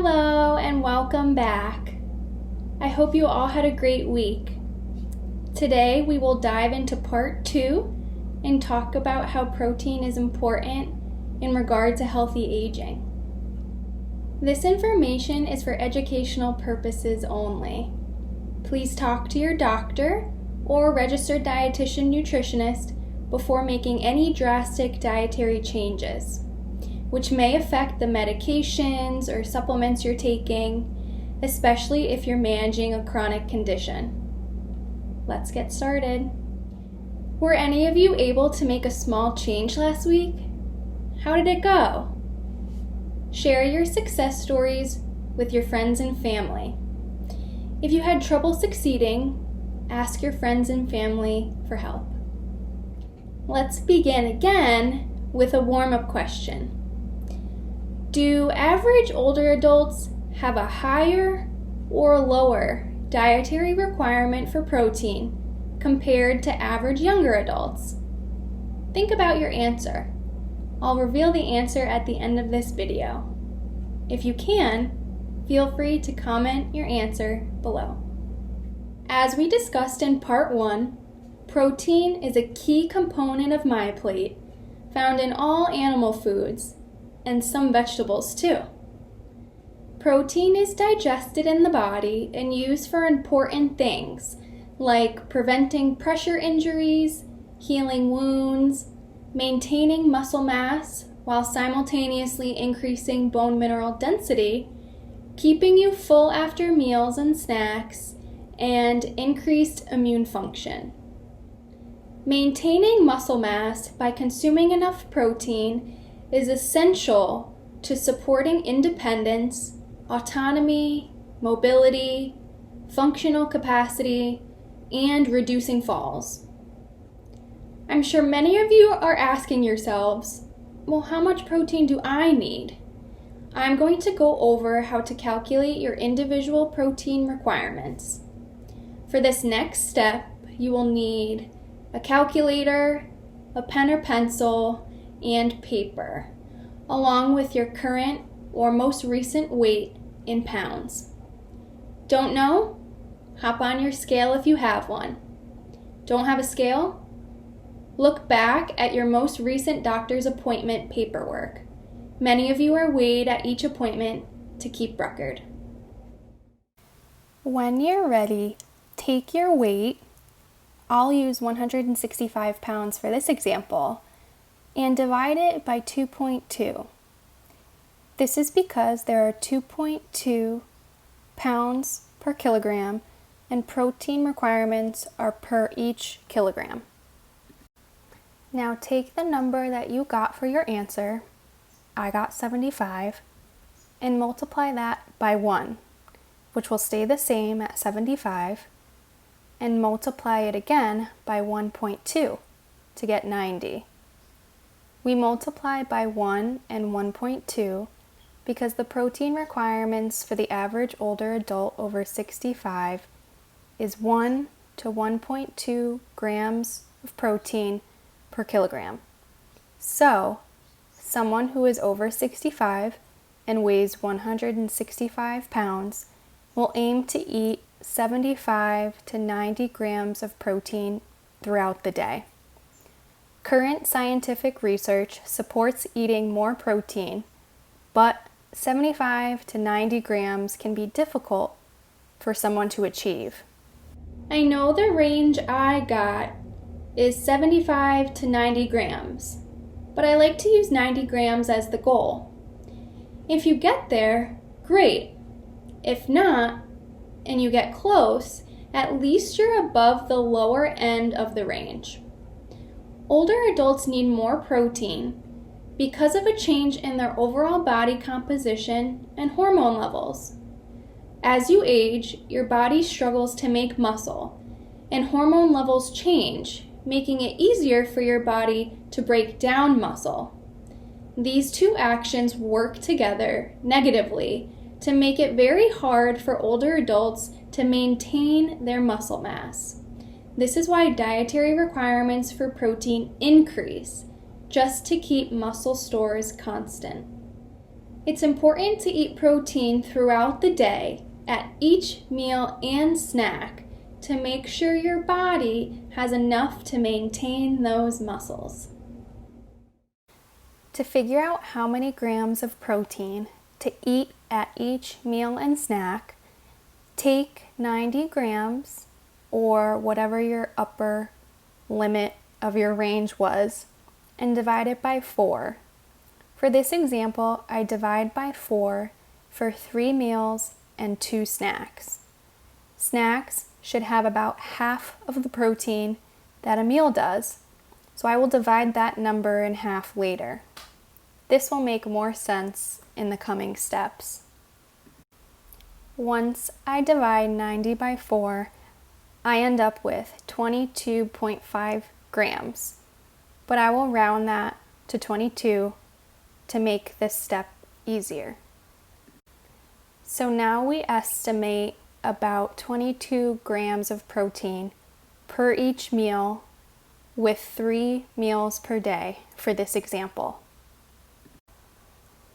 Hello and welcome back. I hope you all had a great week. Today we will dive into part 2 and talk about how protein is important in regard to healthy aging. This information is for educational purposes only. Please talk to your doctor or registered dietitian nutritionist before making any drastic dietary changes, which may affect the medications or supplements you're taking, especially if you're managing a chronic condition. Let's get started. Were any of you able to make a small change last week? How did it go? Share your success stories with your friends and family. If you had trouble succeeding, ask your friends and family for help. Let's begin again with a warm-up question. Do average older adults have a higher or lower dietary requirement for protein compared to average younger adults? Think about your answer. I'll reveal the answer at the end of this video. If you can, feel free to comment your answer below. As we discussed in part 1, protein is a key component of MyPlate, found in all animal foods, and some vegetables too. Protein is digested in the body and used for important things like preventing pressure injuries, healing wounds, maintaining muscle mass while simultaneously increasing bone mineral density, keeping you full after meals and snacks, and increased immune function. Maintaining muscle mass by consuming enough protein is essential to supporting independence, autonomy, mobility, functional capacity, and reducing falls. I'm sure many of you are asking yourselves, well, how much protein do I need? I'm going to go over how to calculate your individual protein requirements. For this next step, you will need a calculator, a pen or pencil, and paper, along with your current or most recent weight in pounds. Don't know? Hop on your scale if you have one. Don't have a scale? Look back at your most recent doctor's appointment paperwork. Many of you are weighed at each appointment to keep record. When you're ready, take your weight. I'll use 165 pounds for this example, and divide it by 2.2. This is because there are 2.2 pounds per kilogram and protein requirements are per each kilogram. Now take the number that you got for your answer, I got 75, and multiply that by 1, which will stay the same at 75, and multiply it again by 1.2 to get 90. We multiply by 1 and 1.2 because the protein requirements for the average older adult over 65 is 1 to 1.2 grams of protein per kilogram. So, someone who is over 65 and weighs 165 pounds will aim to eat 75 to 90 grams of protein throughout the day. Current scientific research supports eating more protein, but 75 to 90 grams can be difficult for someone to achieve. I know the range I got is 75 to 90 grams, but I like to use 90 grams as the goal. If you get there, great. If not, and you get close, at least you're above the lower end of the range. Older adults need more protein because of a change in their overall body composition and hormone levels. As you age, your body struggles to make muscle, and hormone levels change, making it easier for your body to break down muscle. These two actions work together negatively to make it very hard for older adults to maintain their muscle mass. This is why dietary requirements for protein increase, just to keep muscle stores constant. It's important to eat protein throughout the day, at each meal and snack, to make sure your body has enough to maintain those muscles. To figure out how many grams of protein to eat at each meal and snack, take 90 grams, or whatever your upper limit of your range was, and divide it by 4. For this example, I divide by 4 for 3 meals and 2 snacks. Snacks should have about half of the protein that a meal does, so I will divide that number in half later. This will make more sense in the coming steps. Once I divide 90 by 4, I end up with 22.5 grams, but I will round that to 22 to make this step easier. So now we estimate about 22 grams of protein per each meal with 3 meals per day for this example.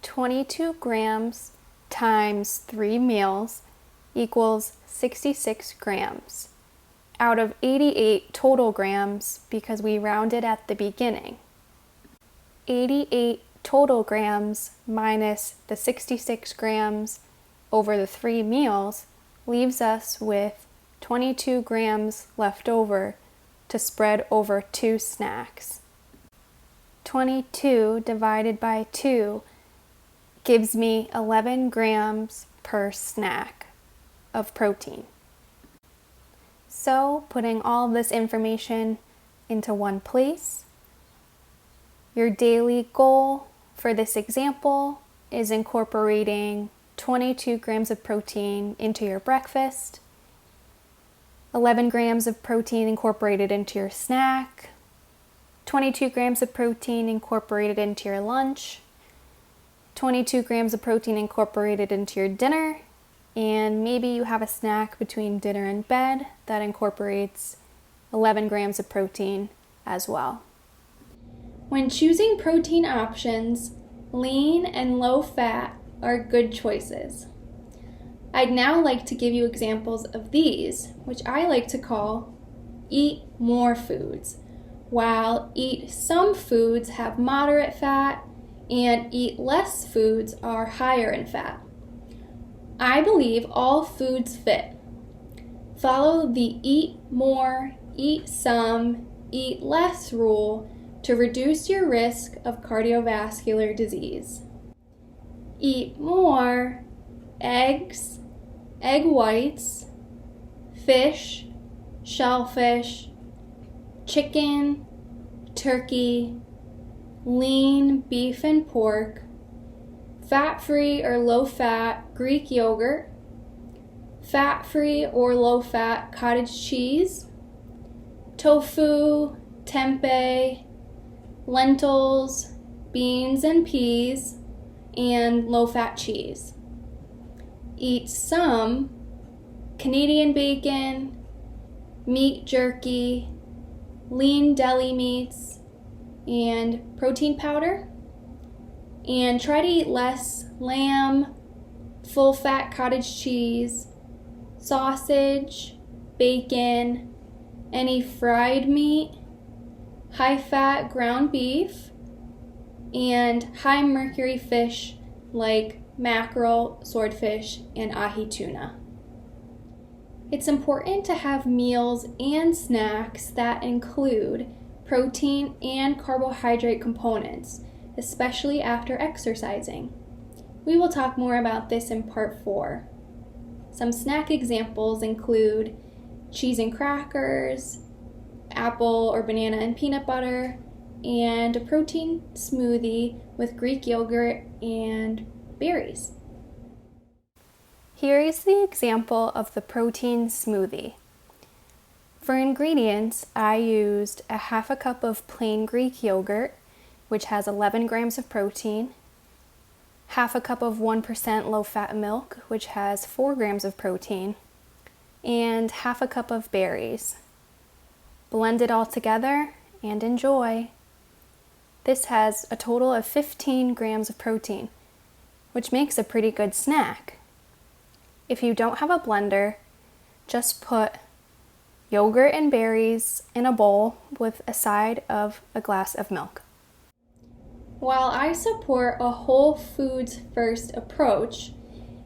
22 grams times 3 meals equals 66 grams out of 88 total grams because we rounded at the beginning. 88 total grams minus the 66 grams over the 3 meals leaves us with 22 grams left over to spread over 2 snacks. 22 divided by 2 gives me 11 grams per snack of protein. So, putting all of this information into one place, your daily goal for this example is incorporating 22 grams of protein into your breakfast, 11 grams of protein incorporated into your snack, 22 grams of protein incorporated into your lunch, 22 grams of protein incorporated into your dinner, and maybe you have a snack between dinner and bed that incorporates 11 grams of protein as well. When choosing protein options, lean and low fat are good choices. I'd now like to give you examples of these, which I like to call eat more foods, while eat some foods have moderate fat and eat less foods are higher in fat. I believe all foods fit. Follow the eat more, eat some, eat less rule to reduce your risk of cardiovascular disease. Eat more eggs, egg whites, fish, shellfish, chicken, turkey, lean beef and pork, fat-free or low-fat Greek yogurt, fat-free or low-fat cottage cheese, tofu, tempeh, lentils, beans and peas, and low-fat cheese. Eat some Canadian bacon, meat jerky, lean deli meats, and protein powder. And try to eat less lamb, full-fat cottage cheese, sausage, bacon, any fried meat, high-fat ground beef, and high-mercury fish like mackerel, swordfish, and ahi tuna. It's important to have meals and snacks that include protein and carbohydrate components, especially after exercising. We will talk more about this in part 4. Some snack examples include cheese and crackers, apple or banana and peanut butter, and a protein smoothie with Greek yogurt and berries. Here is the example of the protein smoothie. For ingredients, I used a half a cup of plain Greek yogurt, which has 11 grams of protein, half a cup of 1% low-fat milk, which has 4 grams of protein, and half a cup of berries. Blend it all together and enjoy. This has a total of 15 grams of protein. which makes a pretty good snack. If you don't have a blender, just put yogurt and berries in a bowl with a side of a glass of milk. While I support a whole foods first approach,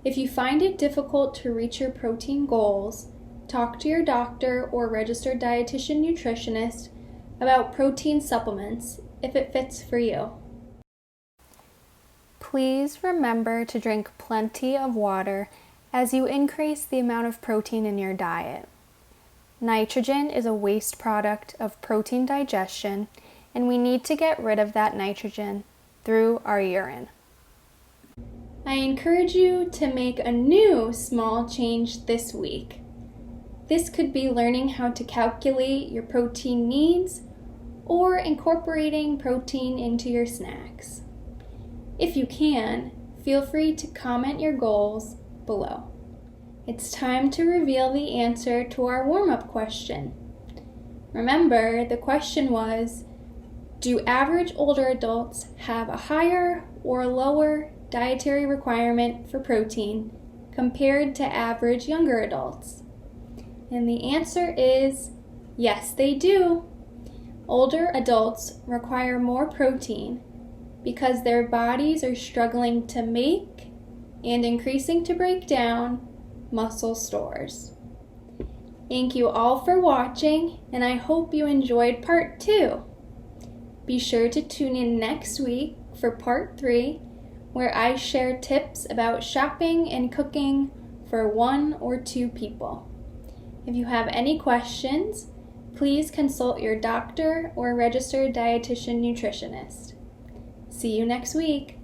if you find it difficult to reach your protein goals, talk to your doctor or registered dietitian nutritionist about protein supplements if it fits for you. Please remember to drink plenty of water as you increase the amount of protein in your diet. Nitrogen is a waste product of protein digestion, and we need to get rid of that nitrogen through our urine. I encourage you to make a new small change this week. This could be learning how to calculate your protein needs or incorporating protein into your snacks. If you can, feel free to comment your goals below. It's time to reveal the answer to our warm-up question. Remember, the question was, do average older adults have a higher or lower dietary requirement for protein compared to average younger adults? And the answer is, yes, they do. Older adults require more protein because their bodies are struggling to make and increasing to break down muscle stores. Thank you all for watching, and I hope you enjoyed part 2. Be sure to tune in next week for part 3, where I share tips about shopping and cooking for 1 or 2 people. If you have any questions, please consult your doctor or registered dietitian nutritionist. See you next week.